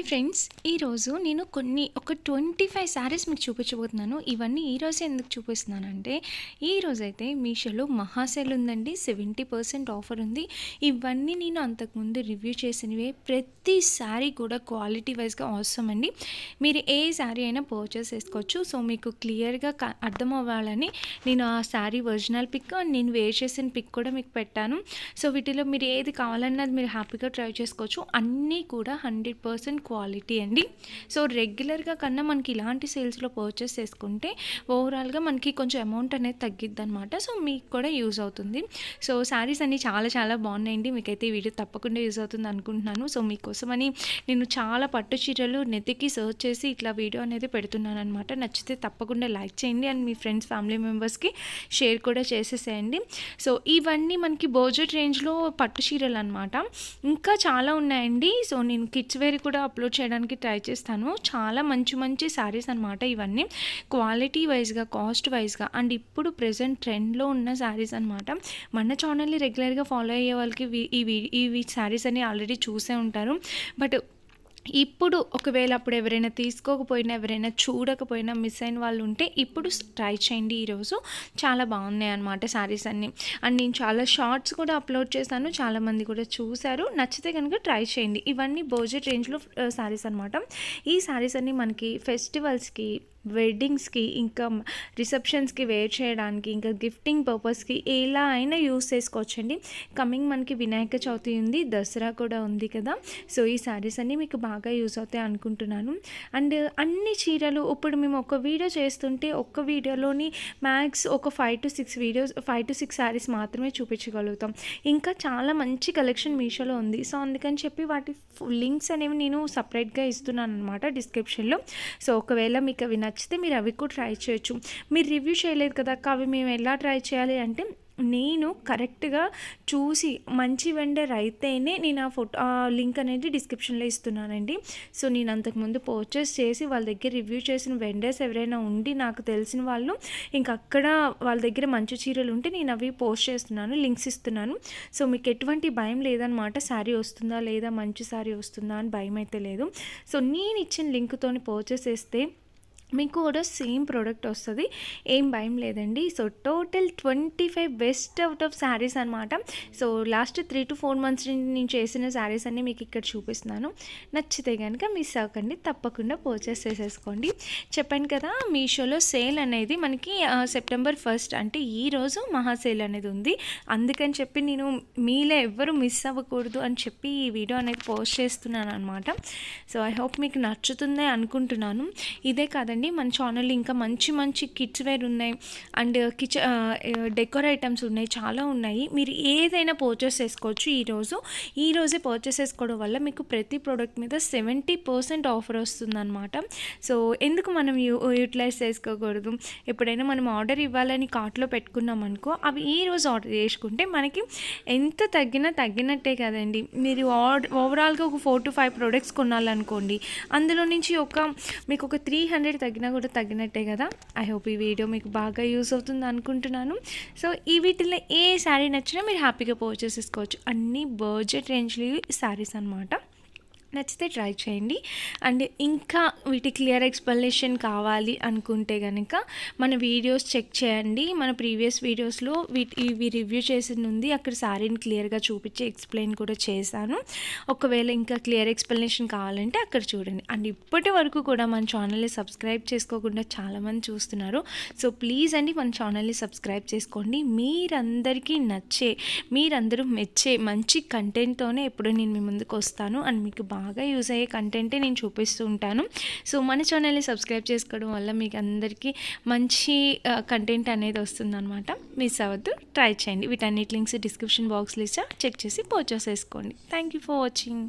Hi friends, ఈరోజు నేను ఒక 25 శారీస్ మీకు చూపించబోతున్నాను. ఇవన్నీ ఈరోజే ఎందుకు చూపిస్తున్నానంటే, ఈరోజైతే మీషోలో మహా సేల్ ఉందండి. 70% ఆఫర్ ఉంది. ఇవన్నీ నేను అంతకుముందు రివ్యూ చేసినవే. ప్రతి శారీ కూడా క్వాలిటీ వైజ్గా అవసరం అండి. మీరు ఏ శారీ అయినా పర్చేస్ చేసుకోవచ్చు. సో మీకు క్లియర్గా అర్థం అవ్వాలని నేను ఆ శారీ ఒరిజినల్ పిక్ అండ్ నేను వేర్ చేసిన పిక్ కూడా మీకు పెట్టాను. సో వీటిలో మీరు ఏది కావాలన్నది మీరు హ్యాపీగా ట్రై చేసుకోవచ్చు. అన్నీ కూడా 100% క్వాలిటీ అండి. సో రెగ్యులర్గా కన్నా మనకి ఇలాంటి సేల్స్లో పర్చేస్ చేసుకుంటే ఓవరాల్గా మనకి కొంచెం అమౌంట్ అనేది తగ్గిద్ది అనమాట. సో మీకు కూడా యూజ్ అవుతుంది. సో శారీస్ అన్నీ చాలా చాలా బాగున్నాయండి. మీకైతే ఈ వీడియో తప్పకుండా యూజ్ అవుతుంది అనుకుంటున్నాను. సో మీకోసమని నేను చాలా పట్టు చీరలు నెతికి సర్చ్ చేసి ఇట్లా వీడియో అనేది పెడుతున్నాను అనమాట. నచ్చితే తప్పకుండా లైక్ చేయండి అండ్ మీ ఫ్రెండ్స్ ఫ్యామిలీ మెంబర్స్కి షేర్ కూడా చేసేసేయండి. సో ఇవన్నీ మనకి బడ్జెట్ రేంజ్లో పట్టు చీరలు అనమాట. ఇంకా చాలా ఉన్నాయండి. సో నేను కిడ్స్ వేర్ కూడా అప్లోడ్ చేయడానికి ట్రై చేస్తాను. చాలా మంచి మంచి శారీస్ అనమాట. ఇవన్నీ క్వాలిటీ వైజ్గా, కాస్ట్ వైజ్గా అండ్ ఇప్పుడు ప్రెజెంట్ ట్రెండ్లో ఉన్న శారీస్ అనమాట. మన ఛానల్ని రెగ్యులర్గా ఫాలో అయ్యే వాళ్ళకి ఇవి శారీస్ అని ఆల్రెడీ చూసే ఉంటారు. బట్ ఇప్పుడు ఒకవేళ అప్పుడు ఎవరైనా తీసుకోకపోయినా, ఎవరైనా చూడకపోయినా, మిస్ అయిన వాళ్ళు ఉంటే ఇప్పుడు ట్రై చేయండి. ఈరోజు చాలా బాగున్నాయి అన్నమాట శారీస్ అన్నీ. అండ్ నేను చాలా షార్ట్స్ కూడా అప్లోడ్ చేశాను. చాలామంది కూడా చూశారు. నచ్చితే కనుక ట్రై చేయండి. ఇవన్నీ బడ్జెట్ రేంజ్లో శారీస్ అనమాట. ఈ శారీస్ అన్నీ మనకి ఫెస్టివల్స్కి, వెడ్డింగ్స్కి, ఇంకా రిసెప్షన్స్కి వేర్ చేయడానికి, ఇంకా గిఫ్టింగ్ పర్పస్కి ఎలా అయినా యూస్ చేసుకోవచ్చండి. కమింగ్ మనకి వినాయక చవితి ఉంది, దసరా కూడా ఉంది కదా. సో ఈ శారీస్ అన్నీ మీకు బాగా యూస్ అవుతాయి అనుకుంటున్నాను. అండ్ అన్ని చీరలు ఇప్పుడు మేము ఒక వీడియో చేస్తుంటే ఒక్క వీడియోలోని మ్యాక్స్ ఒక 5 to 6 శారీస్ మాత్రమే చూపించగలుగుతాం. ఇంకా చాలా మంచి కలెక్షన్ మీషోలో ఉంది. సో అందుకని చెప్పి వాటి లింక్స్ అనేవి నేను సపరేట్గా ఇస్తున్నాను అనమాట డిస్క్రిప్షన్లో. సో ఒకవేళ మీకు అవి నచ్చితే మీరు అవి కూడా ట్రై చేయొచ్చు. మీరు రివ్యూ చేయలేదు కదా అక్క, అవి మేము ఎలా ట్రై చేయాలి అంటే, నేను కరెక్ట్గా చూసి మంచి వెండర్ అయితేనే నేను ఆ లింక్ అనేది డిస్క్రిప్షన్లో ఇస్తున్నానండి. సో నేను అంతకుముందు పర్చేస్ చేసి వాళ్ళ దగ్గర రివ్యూ చేసిన వెండర్స్ ఎవరైనా ఉండి నాకు తెలిసిన వాళ్ళు, ఇంక అక్కడ వాళ్ళ దగ్గర మంచి చీరలు ఉంటే నేను అవి పోస్ట్ చేస్తున్నాను, లింక్స్ ఇస్తున్నాను. సో మీకు ఎటువంటి భయం లేదనమాట. శారీ వస్తుందా లేదా, మంచి శారీ వస్తుందా అని భయం అయితే లేదు. సో నేను ఇచ్చిన లింక్తోని పర్చేస్ చేస్తే మీకు కూడా సేమ్ ప్రోడక్ట్ వస్తుంది. ఏం భయం లేదండి. So total 25 best out of saris అనమాట. సో లాస్ట్ 3 to 4 months నేను చేసిన శారీస్ అన్నీ మీకు ఇక్కడ చూపిస్తున్నాను. నచ్చితే కనుక మిస్ అవ్వకండి, తప్పకుండా పర్చేస్ చేసేసుకోండి. చెప్పాను కదా, మీషోలో సేల్ అనేది మనకి సెప్టెంబర్ 1st అంటే ఈరోజు మహా సేల్ అనేది ఉంది. అందుకని చెప్పి నేను మీలో ఎవ్వరు మిస్ అవ్వకూడదు అని చెప్పి ఈ వీడియో అనేది పోస్ట్ చేస్తున్నాను అనమాట. సో ఐ హోప్ మీకు నచ్చుతుందే అనుకుంటున్నాను. ఇదే కాదండి, మన ఛానల్ ఇంకా మంచి మంచి కిడ్స్ వేర్ ఉన్నాయి అండ్ డెకోర్ ఐటమ్స్ ఉన్నాయి, చాలా ఉన్నాయి. మీరు ఏదైనా పర్చేస్ చేసుకోవచ్చు. ఈరోజే పర్చేస్ చేసుకోవడం వల్ల మీకు ప్రతి ప్రోడక్ట్ మీద 70% ఆఫర్ వస్తుందన్నమాట. సో ఎందుకు మనం యూటిలైజ్ చేసుకోకూడదు? ఎప్పుడైనా మనం ఆర్డర్ ఇవ్వాలని కార్ట్లో పెట్టుకున్నాం అనుకో, అవి ఈరోజు ఆర్డర్ చేసుకుంటే మనకి ఎంత తగ్గినట్టే కదండి. మీరు ఓవరాల్గా ఒక 4 to 5 ప్రోడక్ట్స్ కొనాలనుకోండి, అందులో నుంచి మీకు ఒక 300 తగ్గినా కూడా తగ్గినట్టే కదా. ఐ హోప్ ఈ వీడియో మీకు బాగా యూజ్ అవుతుంది అనుకుంటున్నాను. సో ఈ వీటిలో ఏ శారీ నచ్చినా మీరు హ్యాపీగా పర్చేస్ చేసుకోవచ్చు. అన్నీ బడ్జెట్ రేంజ్లో శారీస్ అనమాట. నచ్చితే ట్రై చేయండి. అండ్ ఇంకా వీటి క్లియర్ ఎక్స్ప్లెనేషన్ కావాలి అనుకుంటే కనుక మన వీడియోస్ చెక్ చేయండి. మన ప్రీవియస్ వీడియోస్లో ఇవి రివ్యూ చేసింది ఉంది. అక్కడ శారీని క్లియర్గా చూపించి ఎక్స్ప్లెయిన్ కూడా చేశాను. ఒకవేళ ఇంకా క్లియర్ ఎక్స్ప్లెనేషన్ కావాలంటే అక్కడ చూడండి. అండ్ ఇప్పటి వరకు కూడా మన ఛానల్ని సబ్స్క్రైబ్ చేసుకోకుండా చాలామంది చూస్తున్నారు. సో ప్లీజ్ అండి, మన ఛానల్ని సబ్స్క్రైబ్ చేసుకోండి. మీరందరూ మెచ్చే మంచి కంటెంట్తోనే ఎప్పుడు నేను మీ ముందుకు వస్తాను. అండ్ మీకు బాగా యూజ్ అయ్యే కంటెంటే నేను చూపిస్తూ ఉంటాను. సో మన ఛానల్ని సబ్స్క్రైబ్ చేసుకోవడం వల్ల మీకు అందరికీ మంచి కంటెంట్ అనేది వస్తుందన్నమాట. మిస్ అవ్వద్దు, ట్రై చేయండి. వీటన్నిటి లింక్స్ డిస్క్రిప్షన్ బాక్స్లో ఇచ్చా, చెక్ చేసి పర్చేస్ చేసుకోండి. Thank you for watching.